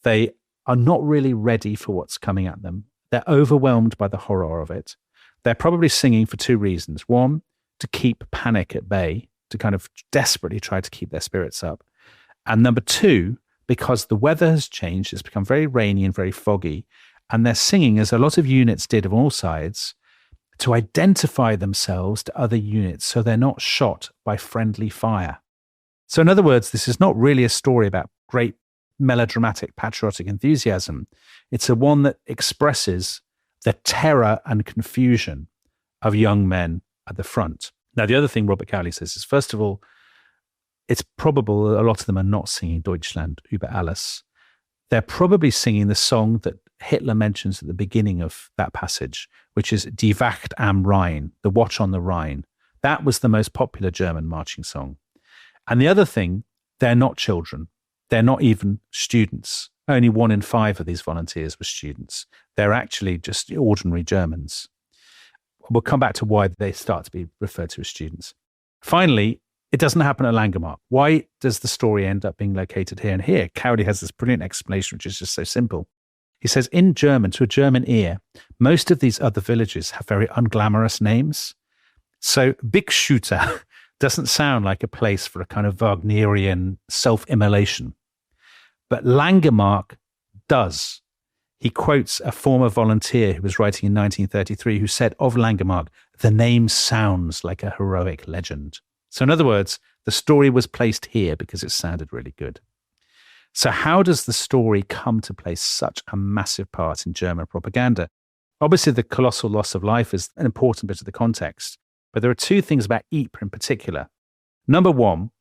B: They are not really ready for what's coming at them. They're overwhelmed by the horror of it. They're probably singing for two reasons. One, to keep panic at bay, to kind of desperately try to keep their spirits up. And number two, because the weather has changed, it's become very rainy and very foggy. And they're singing, as a lot of units did of all sides, to identify themselves to other units so they're not shot by friendly fire. So in other words, this is not really a story about great melodramatic patriotic enthusiasm. It's a one that expresses the terror and confusion of young men at the front. Now, the other thing Robert Cowley says is, first of all, it's probable a lot of them are not singing Deutschland über alles. They're probably singing the song that Hitler mentions at the beginning of that passage, which is Die Wacht am Rhein, the Watch on the Rhine. That was the most popular German marching song. And the other thing, they're not children. They're not even students. Only 1 in 5 of these volunteers were students. They're actually just ordinary Germans. We'll come back to why they start to be referred to as students. Finally, it doesn't happen at Langemark. Why does the story end up being located here and here? Cowley has this brilliant explanation, which is just so simple. He says, in German, to a German ear, most of these other villages have very unglamorous names. So Big Shooter doesn't sound like a place for a kind of Wagnerian self-immolation. But Langemark does. He quotes a former volunteer who was writing in 1933 who said of Langemark, the name sounds like a heroic legend. So in other words, the story was placed here because it sounded really good. So how does the story come to play such a massive part in German propaganda? Obviously, the colossal loss of life is an important bit of the context, but there are two things about Ypres in particular. Number one,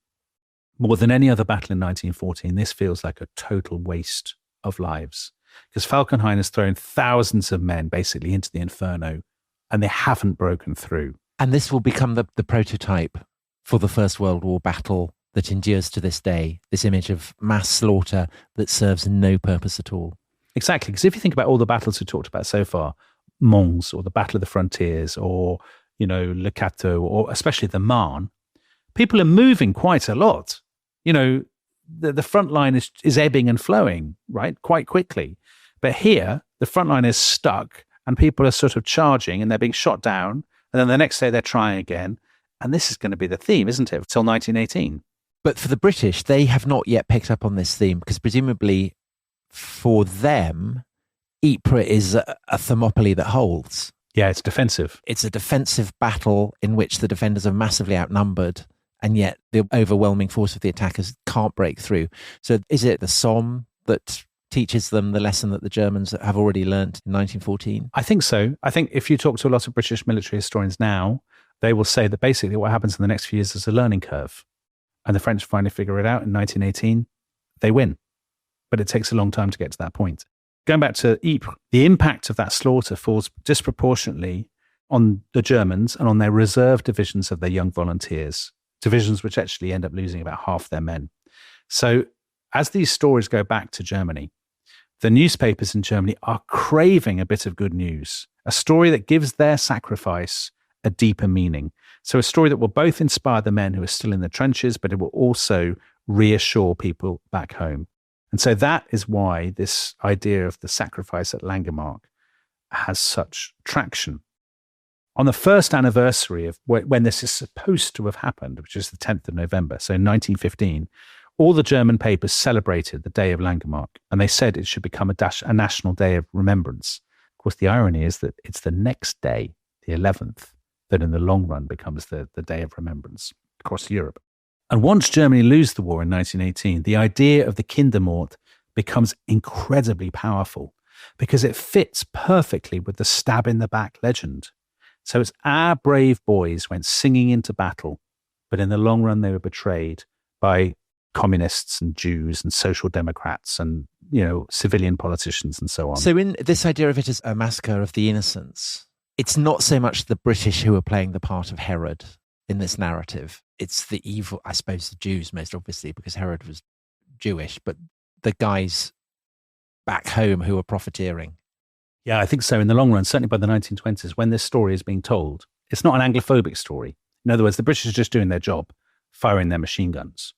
B: more than any other battle in 1914, this feels like a total waste of lives because Falkenhayn has thrown thousands of men basically into the inferno and they haven't broken through.
A: And this will become the prototype for the First World War battle that endures to this day, this image of mass slaughter that serves no purpose at all.
B: Exactly, because if you think about all the battles we talked about so far, Mons or the Battle of the Frontiers or, Le Cateau or especially the Marne, people are moving quite a lot. The front line is ebbing and flowing, right, quite quickly. But here, the front line is stuck and people are sort of charging and they're being shot down. And then the next day they're trying again. And this is going to be the theme, isn't it, till 1918?
A: But for the British, they have not yet picked up on this theme because presumably for them, Ypres is a Thermopylae that holds.
B: Yeah, it's defensive.
A: It's a defensive battle in which the defenders are massively outnumbered, and yet the overwhelming force of the attackers can't break through. So is it the Somme that teaches them the lesson that the Germans have already learnt in 1914?
B: I think so. I think if you talk to a lot of British military historians now, they will say that basically what happens in the next few years is a learning curve. And the French finally figure it out in 1918. They win. But it takes a long time to get to that point. Going back to Ypres, the impact of that slaughter falls disproportionately on the Germans and on their reserve divisions of their young volunteers, divisions which actually end up losing about half their men. So as these stories go back to Germany, the newspapers in Germany are craving a bit of good news, a story that gives their sacrifice a deeper meaning. So a story that will both inspire the men who are still in the trenches, but it will also reassure people back home. And so that is why this idea of the sacrifice at Langemark has such traction. On the first anniversary of when this is supposed to have happened, which is the 10th of November, so 1915, all the German papers celebrated the day of Langemark, and they said it should become a national day of remembrance. Of course, the irony is that it's the next day, the 11th, that in the long run becomes the day of remembrance across Europe. And once Germany loses the war in 1918, the idea of the Kindermord becomes incredibly powerful because it fits perfectly with the stab in the back legend. So it's our brave boys went singing into battle, but in the long run they were betrayed by communists and Jews and social democrats and, civilian politicians and so on.
A: So in this idea of it as a massacre of the innocents, it's not so much the British who are playing the part of Herod in this narrative. It's the evil, I suppose, the Jews most obviously, because Herod was Jewish, but the guys back home who are profiteering.
B: Yeah, I think so in the long run, certainly by the 1920s, when this story is being told, it's not an Anglophobic story. In other words, the British are just doing their job, firing their machine guns.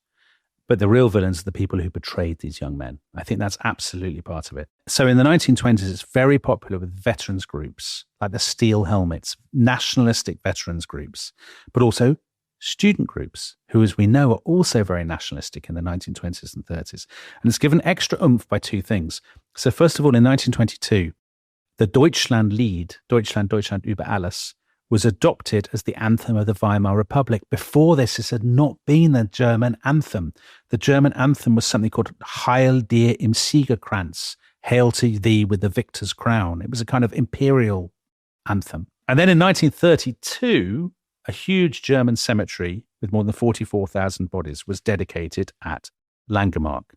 B: But the real villains are the people who betrayed these young men. I think that's absolutely part of it. So in the 1920s, it's very popular with veterans groups, like the Steel Helmets, nationalistic veterans groups, but also student groups, who, as we know, are also very nationalistic in the 1920s and 30s. And it's given extra oomph by two things. So first of all, in 1922, the Deutschland Lied, Deutschland über alles, was adopted as the anthem of the Weimar Republic. Before this had not been the German anthem. The German anthem was something called Heil dir im Siegerkranz, Hail to thee with the victor's crown. It was a kind of imperial anthem. And then in 1932, a huge German cemetery with more than 44,000 bodies was dedicated at Langemarck.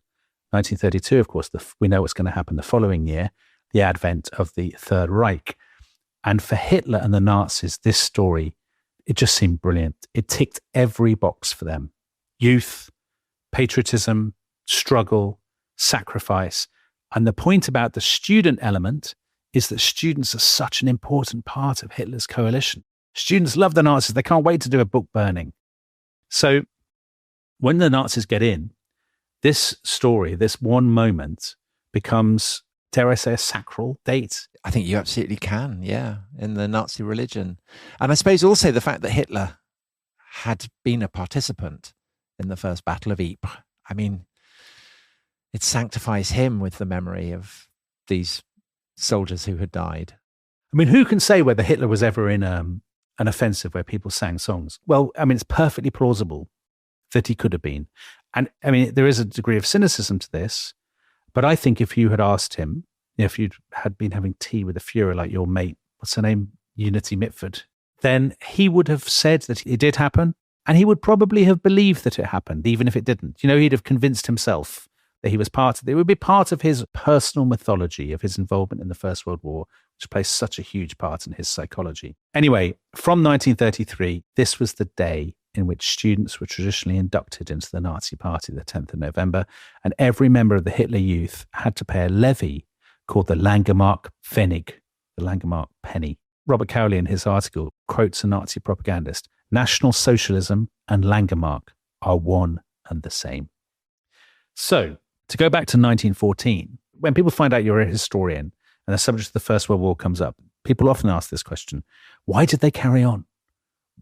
B: 1932, of course, we know what's going to happen the following year, the advent of the Third Reich. And for Hitler and the Nazis, this story, it just seemed brilliant. It ticked every box for them. Youth, patriotism, struggle, sacrifice. And the point about the student element is that students are such an important part of Hitler's coalition. Students love the Nazis. They can't wait to do a book burning. So when the Nazis get in, this story, this one moment becomes, dare I say, a sacral date.
A: I think you absolutely can, yeah, in the Nazi religion. And I suppose also the fact that Hitler had been a participant in the first Battle of Ypres. I mean, it sanctifies him with the memory of these soldiers who had died.
B: I mean, who can say whether Hitler was ever in an offensive where people sang songs? Well, I mean, it's perfectly plausible that he could have been. And I mean, there is a degree of cynicism to this, but I think if you had asked him, if you had been having tea with a Fuhrer like your mate, what's her name, Unity Mitford, then he would have said that it did happen, and he would probably have believed that it happened, even if it didn't. You know, he'd have convinced himself that he was part of it. It would be part of his personal mythology of his involvement in the First World War, which plays such a huge part in his psychology. Anyway, from 1933, this was the day in which students were traditionally inducted into the Nazi Party, the 10th of November, and every member of the Hitler Youth had to pay a levy called the Langemarck Pfennig, the Langemarck penny. Robert Cowley, in his article, quotes a Nazi propagandist: National Socialism and Langemarck are one and the same. So, to go back to 1914, when people find out you're a historian and the subject of the First World War comes up, people often ask this question: why did they carry on?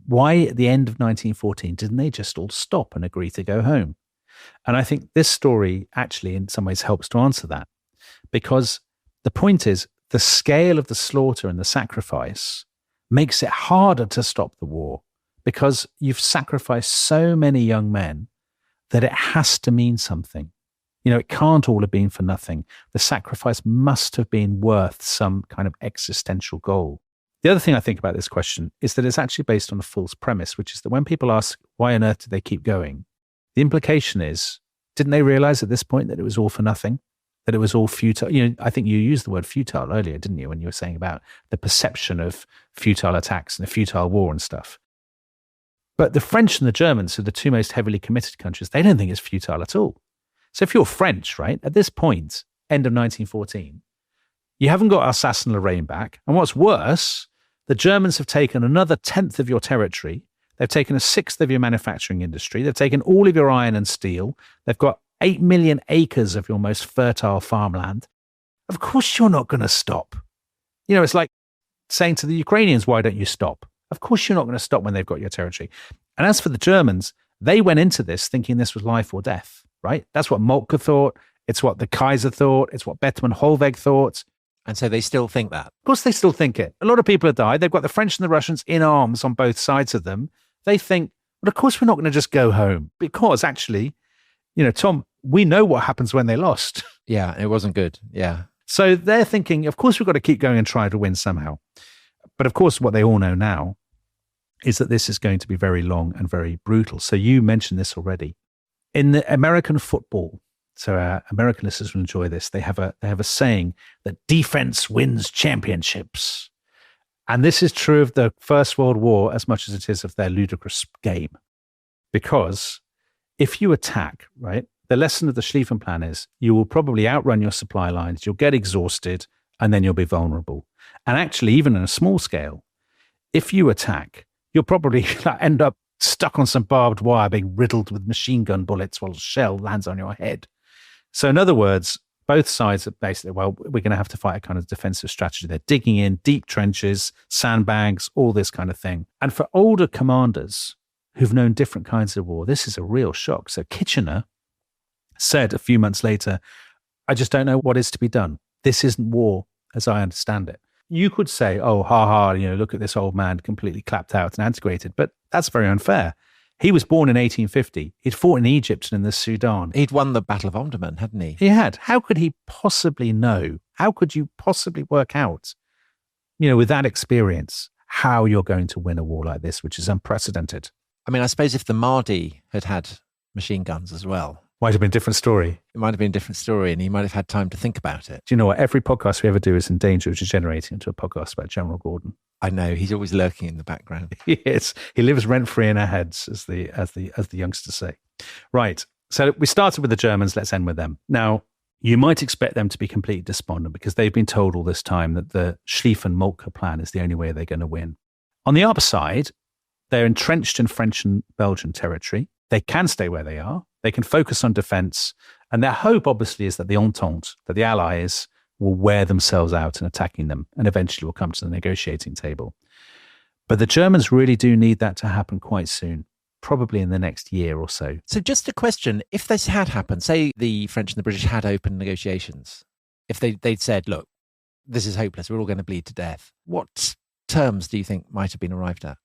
B: Why, at the end of 1914, didn't they just all stop and agree to go home? And I think this story actually, in some ways, helps to answer that. Because the point is, the scale of the slaughter and the sacrifice makes it harder to stop the war, because you've sacrificed so many young men that it has to mean something. You know, it can't all have been for nothing. The sacrifice must have been worth some kind of existential goal. The other thing I think about this question is that it's actually based on a false premise, which is that when people ask, why on earth did they keep going? The implication is, didn't they realize at this point that it was all for nothing? That it was all futile? You know, I think you used the word futile earlier, didn't you, when you were saying about the perception of futile attacks and a futile war and stuff. But the French and the Germans, who are the two most heavily committed countries, they don't think it's futile at all. So if you're French, right, at this point, end of 1914, you haven't got Alsace and Lorraine back. And what's worse, the Germans have taken another 10th of your territory. They've taken a 6th of your manufacturing industry. They've taken all of your iron and steel. They've got 8 million acres of your most fertile farmland. Of course you're not going to stop. You know, it's like saying to the Ukrainians, why don't you stop? Of course you're not going to stop when they've got your territory. And as for the Germans, they went into this thinking this was life or death, right? That's what Moltke thought. It's what the Kaiser thought. It's what Bethmann Hollweg thought.
A: And so they still think that.
B: Of course they still think it. A lot of people have died. They've got the French and the Russians in arms on both sides of them. They think, well, of course we're not going to just go home. Because actually, you know, Tom, we know what happens when they lost.
A: Yeah, it wasn't good. Yeah.
B: So they're thinking, of course we've got to keep going and try to win somehow. But of course, what they all know now is that this is going to be very long and very brutal. So you mentioned this already. In the American football, so our American listeners will enjoy this, they have a saying that defense wins championships. And this is true of the First World War as much as it is of their ludicrous game. Because if you attack, right, the lesson of the Schlieffen Plan is you will probably outrun your supply lines, you'll get exhausted, and then you'll be vulnerable. And actually, even on a small scale, if you attack, you'll probably end up stuck on some barbed wire being riddled with machine gun bullets while a shell lands on your head. So in other words, both sides are basically, well, we're going to have to fight a kind of defensive strategy. They're digging in deep trenches, sandbags, all this kind of thing. And for older commanders who've known different kinds of war, this is a real shock. So Kitchener said a few months later, I just don't know what is to be done. This isn't war as I understand it. You could say, oh, ha ha, look at this old man completely clapped out and antiquated, but that's very unfair. He was born in 1850. He'd fought in Egypt and in the Sudan.
A: He'd won the Battle of Omdurman, hadn't he?
B: He had. How could he possibly know? How could you possibly work out, with that experience, how you're going to win a war like this, which is unprecedented?
A: I mean, I suppose if the Mahdi had had machine guns as well,
B: might have been a different story.
A: It might have been a different story, and he might have had time to think about it.
B: Do you know what? Every podcast we ever do is in danger of degenerating into a podcast about General Gordon.
A: I know, he's always lurking in the background.
B: Yes, he lives rent free in our heads, as the youngsters say. Right. So we started with the Germans. Let's end with them. Now, you might expect them to be completely despondent because they've been told all this time that the Schlieffen-Moltke plan is the only way they're going to win. On the upside, they're entrenched in French and Belgian territory. They can stay where they are. They can focus on defense. And their hope, obviously, is that the Entente, that the Allies, will wear themselves out in attacking them and eventually will come to the negotiating table. But the Germans really do need that to happen quite soon, probably in the next year or so.
A: So just a question, if this had happened, say the French and the British had opened negotiations, if they'd said, look, this is hopeless, we're all going to bleed to death, what terms do you think might have been arrived at?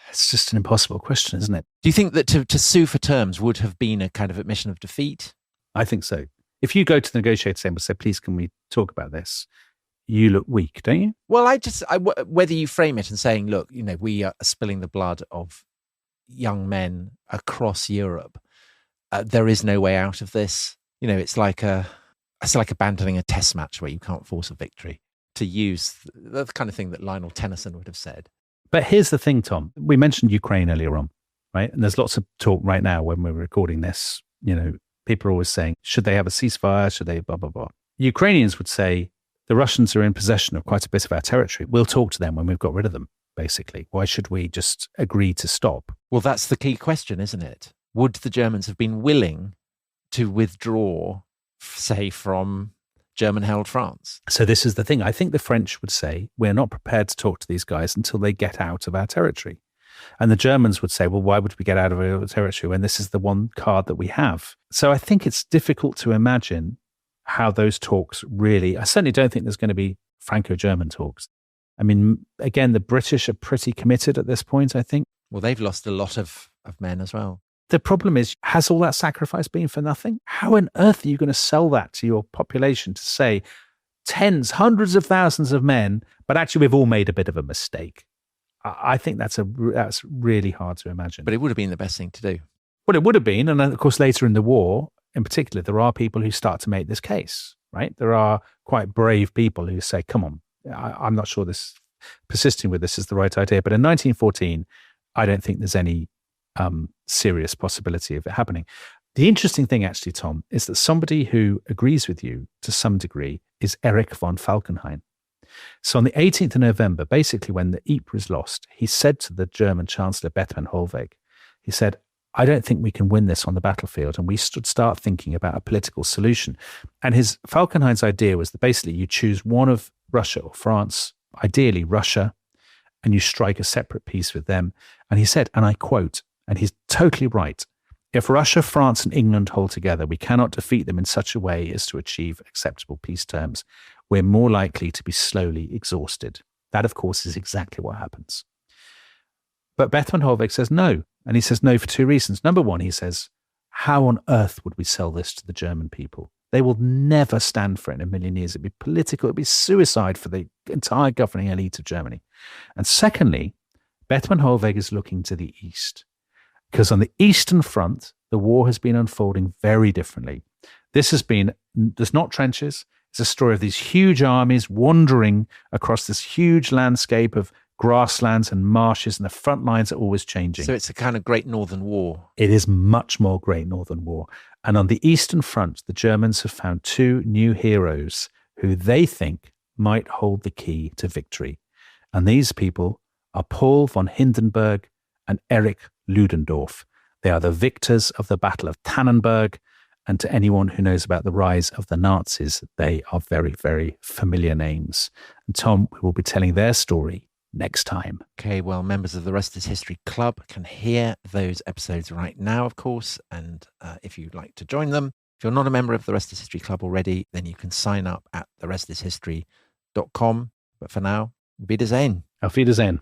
B: It's just an impossible question, isn't it?
A: Do you think that to sue for terms would have been a kind of admission of defeat?
B: I think so. If you go to the negotiator and say, please, can we talk about this? You look weak, don't you?
A: Well, whether you frame it and saying, look, we are spilling the blood of young men across Europe. There is no way out of this. It's like abandoning a test match where you can't force a victory, to use the kind of thing that Lionel Tennyson would have said.
B: But here's the thing, Tom. We mentioned Ukraine earlier on, right? And there's lots of talk right now when we're recording this. People are always saying, should they have a ceasefire? Should they blah, blah, blah? Ukrainians would say, the Russians are in possession of quite a bit of our territory. We'll talk to them when we've got rid of them, basically. Why should we just agree to stop?
A: Well, that's the key question, isn't it? Would the Germans have been willing to withdraw, say, from German-held France?
B: So this is the thing. I think the French would say, we're not prepared to talk to these guys until they get out of our territory. And the Germans would say, well, why would we get out of our territory when this is the one card that we have? So I think it's difficult to imagine how those talks really, I certainly don't think there's going to be Franco-German talks. I mean, again, the British are pretty committed at this point, I think.
A: Well, they've lost a lot of men as well.
B: The problem is, has all that sacrifice been for nothing? How on earth are you going to sell that to your population to say tens, hundreds of thousands of men, but actually we've all made a bit of a mistake? I think that's really hard to imagine.
A: But it would have been the best thing to do.
B: Well, it would have been. And of course, later in the war, in particular, there are people who start to make this case, right? There are quite brave people who say, come on, I'm not sure persisting with this is the right idea. But in 1914, I don't think there's any serious possibility of it happening. The interesting thing, actually, Tom, is that somebody who agrees with you to some degree is Erich von Falkenhayn. So on the 18th of November, basically when the Ypres is lost, he said to the German Chancellor Bethmann Hollweg, he said, I don't think we can win this on the battlefield, and we should start thinking about a political solution. And Falkenhayn's idea was that basically you choose one of Russia or France, ideally Russia, and you strike a separate peace with them. And he said, and I quote, and he's totally right, if Russia, France, and England hold together, we cannot defeat them in such a way as to achieve acceptable peace terms. We're more likely to be slowly exhausted. That, of course, is exactly what happens. But Bethmann Hollweg says no. And he says no for two reasons. Number one, he says, how on earth would we sell this to the German people? They will never stand for it in a million years. It'd be political. It'd be suicide for the entire governing elite of Germany. And secondly, Bethmann Hollweg is looking to the east. Because on the Eastern Front, the war has been unfolding very differently. There's not trenches. It's a story of these huge armies wandering across this huge landscape of grasslands and marshes, and the front lines are always changing.
A: So it's a kind of Great Northern War.
B: It is much more Great Northern War. And on the Eastern Front, the Germans have found two new heroes who they think might hold the key to victory. And these people are Paul von Hindenburg and Erich Ludendorff. They are the victors of the Battle of Tannenberg. And to anyone who knows about the rise of the Nazis, they are very, very familiar names. And Tom, we will be telling their story next time.
A: Okay, well, members of the Rest is History Club can hear those episodes right now, of course. And if you'd like to join them, if you're not a member of the Rest is History Club already, then you can sign up at therestishistory.com. But for now, Wiedersehen.
B: Auf Wiedersehen.